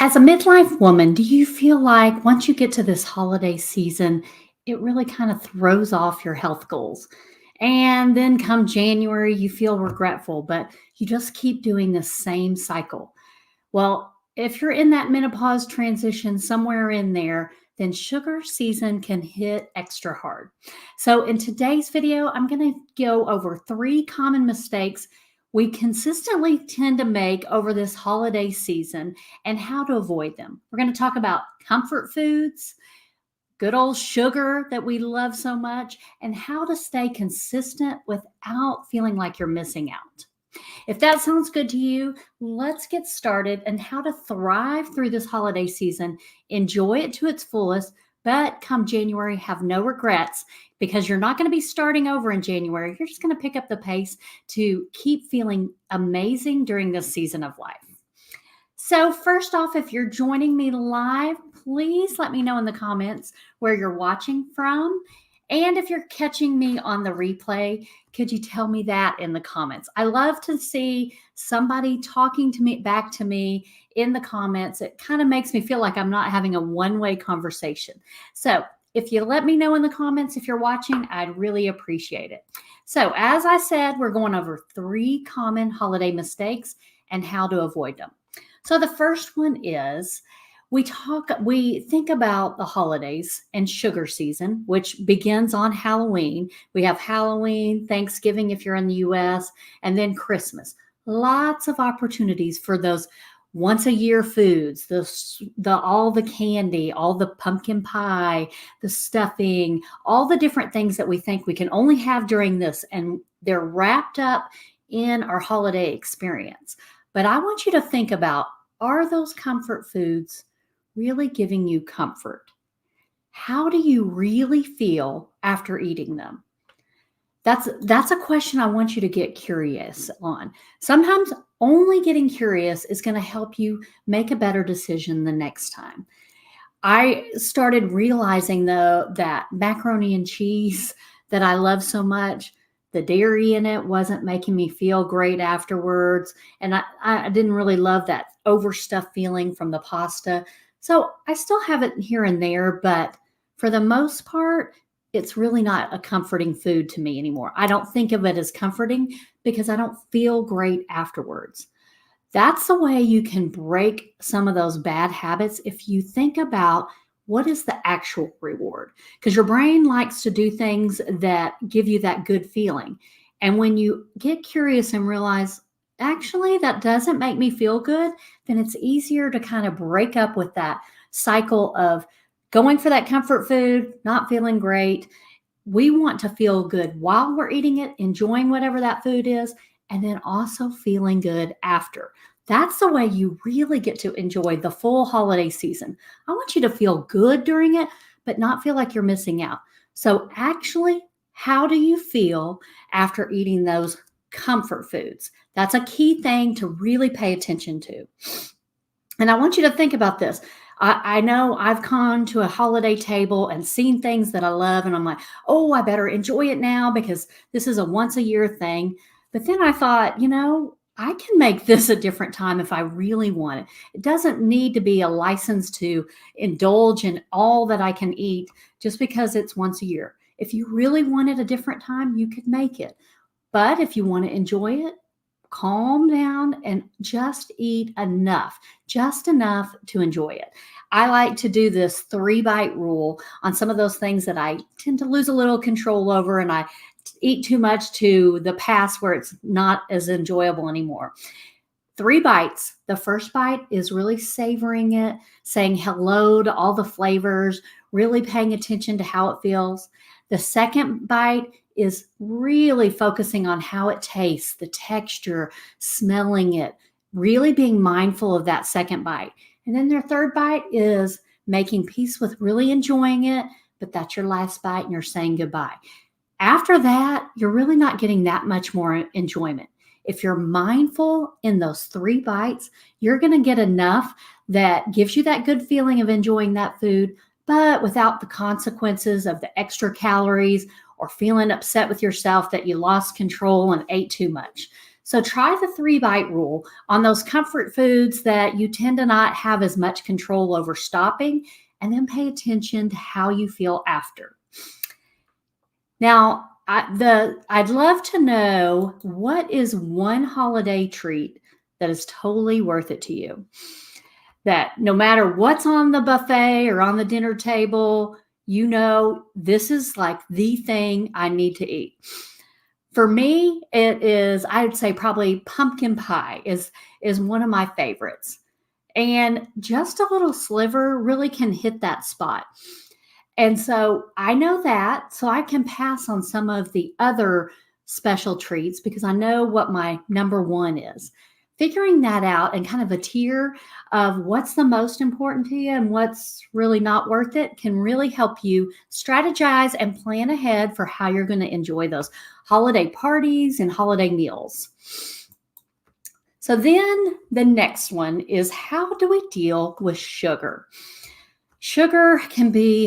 As a midlife woman, do you feel like once you get to this holiday season, it really kind of throws off your health goals? And then come January, you feel regretful, but you just keep doing the same cycle. Well, if you're in that menopause transition somewhere in there, then sugar season can hit extra hard. So, in today's video, I'm going to go over 3 common mistakes we consistently tend to make over this holiday season and how to avoid them. We're going to talk about comfort foods, good old sugar that we love so much, and how to stay consistent without feeling like you're missing out. If that sounds good to you, let's get started and how to thrive through this holiday season, enjoy it to its fullest, but come January, have no regrets because you're not going to be starting over in January. You're just going to pick up the pace to keep feeling amazing during this season of life. So, first off, if you're joining me live, please let me know in the comments where you're watching from. And if you're catching me on the replay, could you tell me that in the comments? I love to see somebody talking to me back to me in the comments. It kind of makes me feel like I'm not having a one-way conversation. So if you let me know in the comments if you're watching, I'd really appreciate it. So as I said, we're going over 3 common holiday mistakes and how to avoid them. So the first one is we think about the holidays and sugar season, which begins on Halloween. We have Halloween, Thanksgiving if you're in the US, and then Christmas. Lots of opportunities for those once a year foods, all the candy, all the pumpkin pie, the stuffing, all the different things that we think we can only have during this, and they're wrapped up in our holiday experience. But I want you to think about, are those comfort foods really giving you comfort? How do you really feel after eating them? That's a question I want you to get curious on. Sometimes only getting curious is going to help you make a better decision the next time. I started realizing though that macaroni and cheese that I love so much, the dairy in it wasn't making me feel great afterwards. And I didn't really love that overstuffed feeling from the pasta. So I still have it here and there, but for the most part, it's really not a comforting food to me anymore. I don't think of it as comforting because I don't feel great afterwards. That's the way you can break some of those bad habits if you think about what is the actual reward, because your brain likes to do things that give you that good feeling. And when you get curious and realize, actually, that doesn't make me feel good, then it's easier to kind of break up with that cycle of going for that comfort food, not feeling great. We want to feel good while we're eating it, enjoying whatever that food is, and then also feeling good after. That's the way you really get to enjoy the full holiday season. I want you to feel good during it, but not feel like you're missing out. So actually, how do you feel after eating those comfort foods? That's a key thing to really pay attention to. And I want you to think about this. I know I've gone to a holiday table and seen things that I love, and I'm like, oh, I better enjoy it now because this is a once a year thing. But then I thought, I can make this a different time if I really want it. It doesn't need to be a license to indulge in all that I can eat just because it's once a year. If you really wanted a different time, you could make it. But if you want to enjoy it, calm down and just eat enough, just enough to enjoy it. I like to do this 3-bite rule on some of those things that I tend to lose a little control over, and I eat too much to the past where it's not as enjoyable anymore. 3 bites. The first bite is really savoring it, saying hello to all the flavors, really paying attention to how it feels. The second bite is really focusing on how it tastes, the texture, smelling it, really being mindful of that second bite. And then their third bite is making peace with really enjoying it, but that's your last bite and you're saying goodbye. After that, you're really not getting that much more enjoyment. If you're mindful in those 3 bites, you're going to get enough that gives you that good feeling of enjoying that food, but without the consequences of the extra calories or feeling upset with yourself that you lost control and ate too much. So try the 3-bite rule on those comfort foods that you tend to not have as much control over stopping, and then pay attention to how you feel after. Now, I'd love to know, what is one holiday treat that is totally worth it to you? That no matter what's on the buffet or on the dinner table, this is like the thing I need to eat. For me, it is, I would say probably pumpkin pie is one of my favorites. And just a little sliver really can hit that spot. And so I know that, so I can pass on some of the other special treats because I know what my number one is. Figuring that out and kind of a tier of what's the most important to you and what's really not worth it can really help you strategize and plan ahead for how you're going to enjoy those holiday parties and holiday meals. So then the next one is, how do we deal with sugar? Sugar can be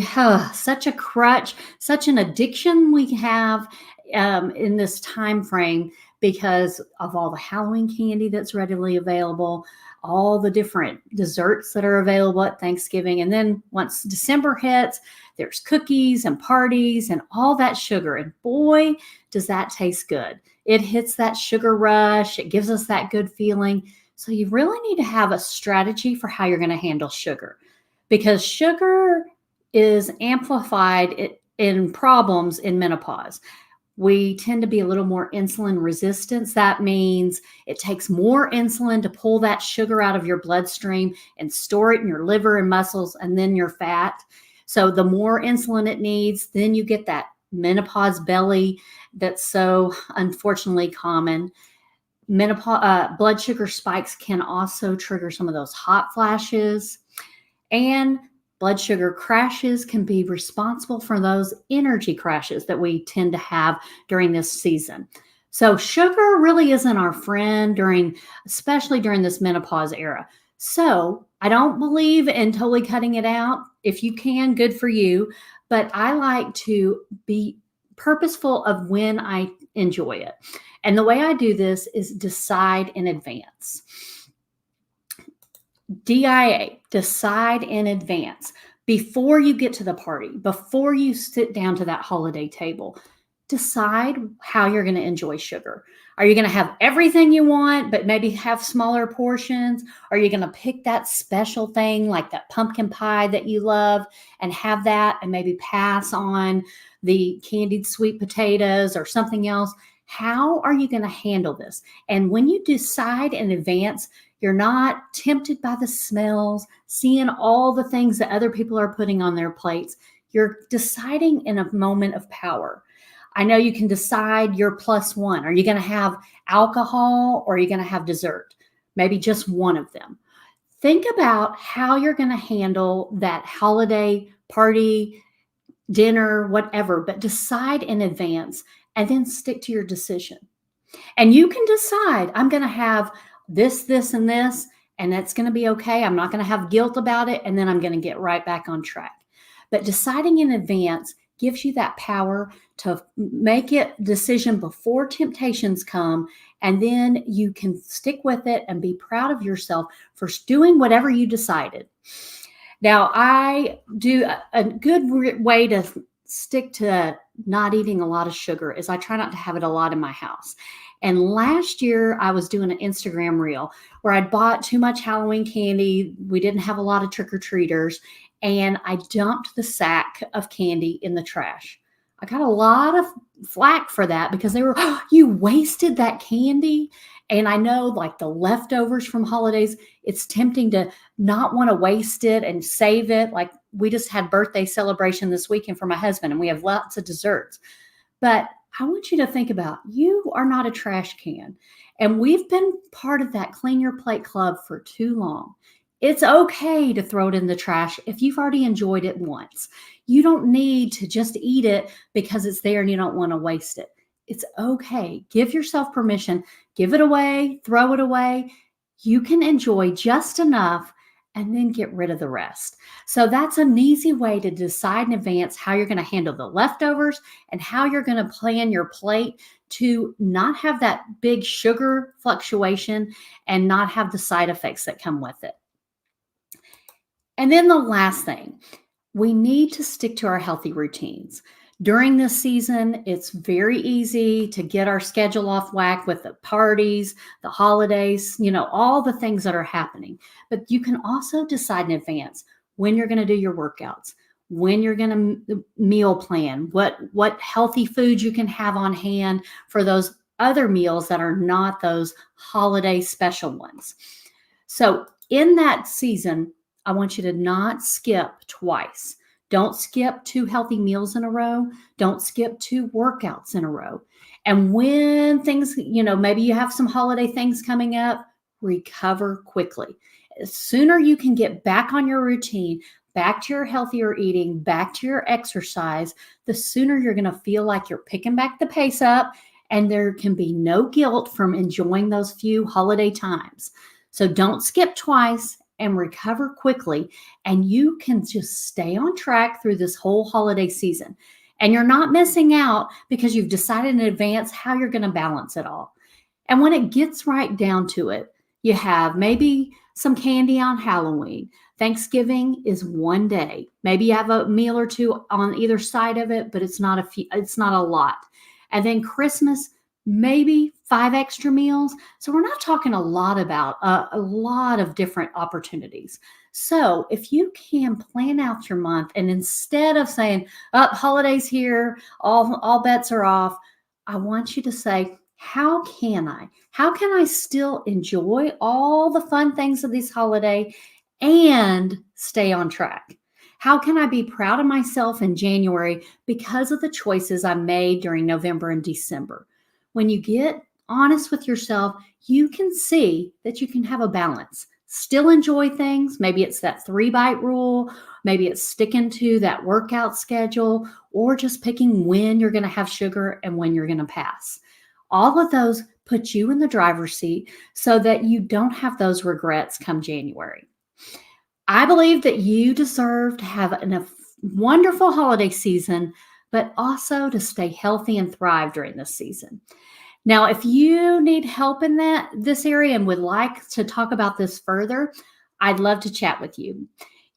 such a crutch, such an addiction we have in this time frame because of all the Halloween candy that's readily available, all the different desserts that are available at Thanksgiving. And then once December hits, there's cookies and parties and all that sugar. And boy, does that taste good. It hits that sugar rush. It gives us that good feeling. So you really need to have a strategy for how you're going to handle sugar, because sugar is amplified in problems in menopause. We tend to be a little more insulin resistant. That means it takes more insulin to pull that sugar out of your bloodstream and store it in your liver and muscles and then your fat. So the more insulin it needs, then you get that menopause belly that's so unfortunately common. Blood sugar spikes can also trigger some of those hot flashes. And blood sugar crashes can be responsible for those energy crashes that we tend to have during this season. So sugar really isn't our friend especially during this menopause era. So I don't believe in totally cutting it out. If you can, good for you. But I like to be purposeful of when I enjoy it. And the way I do this is decide in advance. DIA, decide in advance. Before you get to the party, before you sit down to that holiday table, decide how you're going to enjoy sugar. Are you going to have everything you want, but maybe have smaller portions? Are you going to pick that special thing like that pumpkin pie that you love and have that and maybe pass on the candied sweet potatoes or something else? How are you going to handle this? And when you decide in advance, you're not tempted by the smells, seeing all the things that other people are putting on their plates. You're deciding in a moment of power. I know you can decide your plus one. Are you going to have alcohol or are you going to have dessert? Maybe just one of them. Think about how you're going to handle that holiday party, dinner, whatever, but decide in advance and then stick to your decision. And you can decide, I'm going to have this, this, and this, and that's going to be okay. I'm not going to have guilt about it, and then I'm going to get right back on track. But deciding in advance gives you that power to make it decision before temptations come, and then you can stick with it and be proud of yourself for doing whatever you decided. Now, I do a good way to stick to not eating a lot of sugar is I try not to have it a lot in my house. And last year I was doing an Instagram reel where I'd bought too much Halloween candy. We didn't have a lot of trick-or-treaters, and I dumped the sack of candy in the trash. I got a lot of flack for that because they were, oh, you wasted that candy. And I know, like the leftovers from holidays, it's tempting to not want to waste it and save it. Like we just had birthday celebration this weekend for my husband and we have lots of desserts. But I want you to think about, you are not a trash can. And we've been part of that Clean Your Plate Club for too long. It's okay to throw it in the trash if you've already enjoyed it once. You don't need to just eat it because it's there and you don't want to waste it. It's okay. Give yourself permission. Give it away. Throw it away. You can enjoy just enough and then get rid of the rest. So that's an easy way to decide in advance how you're going to handle the leftovers and how you're going to plan your plate to not have that big sugar fluctuation and not have the side effects that come with it. And then the last thing, we need to stick to our healthy routines. During this season, it's very easy to get our schedule off whack with the parties, the holidays, all the things that are happening. But you can also decide in advance when you're going to do your workouts, when you're going to meal plan, what healthy foods you can have on hand for those other meals that are not those holiday special ones. So in that season, I want you to not skip twice. Don't skip 2 healthy meals in a row. Don't skip 2 workouts in a row. And when things, maybe you have some holiday things coming up, recover quickly. The sooner you can get back on your routine, back to your healthier eating, back to your exercise, the sooner you're going to feel like you're picking back the pace up, and there can be no guilt from enjoying those few holiday times. So don't skip twice and recover quickly, and you can just stay on track through this whole holiday season. And you're not missing out because you've decided in advance how you're going to balance it all. And when it gets right down to it, you have maybe some candy on Halloween. Thanksgiving is one day. Maybe you have a meal or two on either side of it, but it's not a lot. And then Christmas, maybe 5 extra meals. So we're not talking a lot about a lot of different opportunities. So if you can plan out your month, and instead of saying, "Oh, holidays here, all bets are off," I want you to say, how can I still enjoy all the fun things of this holiday and stay on track? How can I be proud of myself in January because of the choices I made during November and December? When you get honest with yourself, you can see that you can have a balance. Still enjoy things. Maybe it's that 3-bite rule. Maybe it's sticking to that workout schedule, or just picking when you're going to have sugar and when you're going to pass. All of those put you in the driver's seat so that you don't have those regrets come January. I believe that you deserve to have a wonderful holiday season, but also to stay healthy and thrive during this season. Now, if you need help in this area and would like to talk about this further, I'd love to chat with you.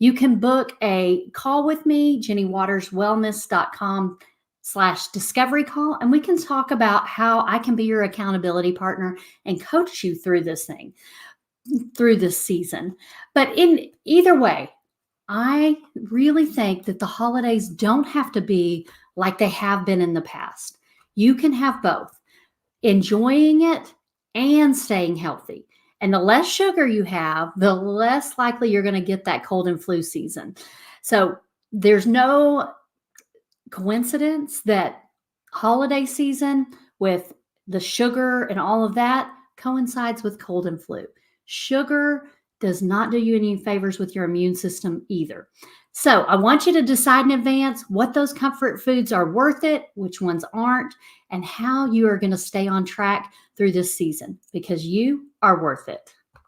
You can book a call with me, jennywaterswellness.com/discovery call, and we can talk about how I can be your accountability partner and coach you through this season. But in either way, I really think that the holidays don't have to be like they have been in the past. You can have both, enjoying it and staying healthy. And the less sugar you have, the less likely you're going to get that cold and flu season. So there's no coincidence that holiday season with the sugar and all of that coincides with cold and flu. Sugar does not do you any favors with your immune system either. So I want you to decide in advance what those comfort foods are worth it, which ones aren't, and how you are going to stay on track through this season, because you are worth it.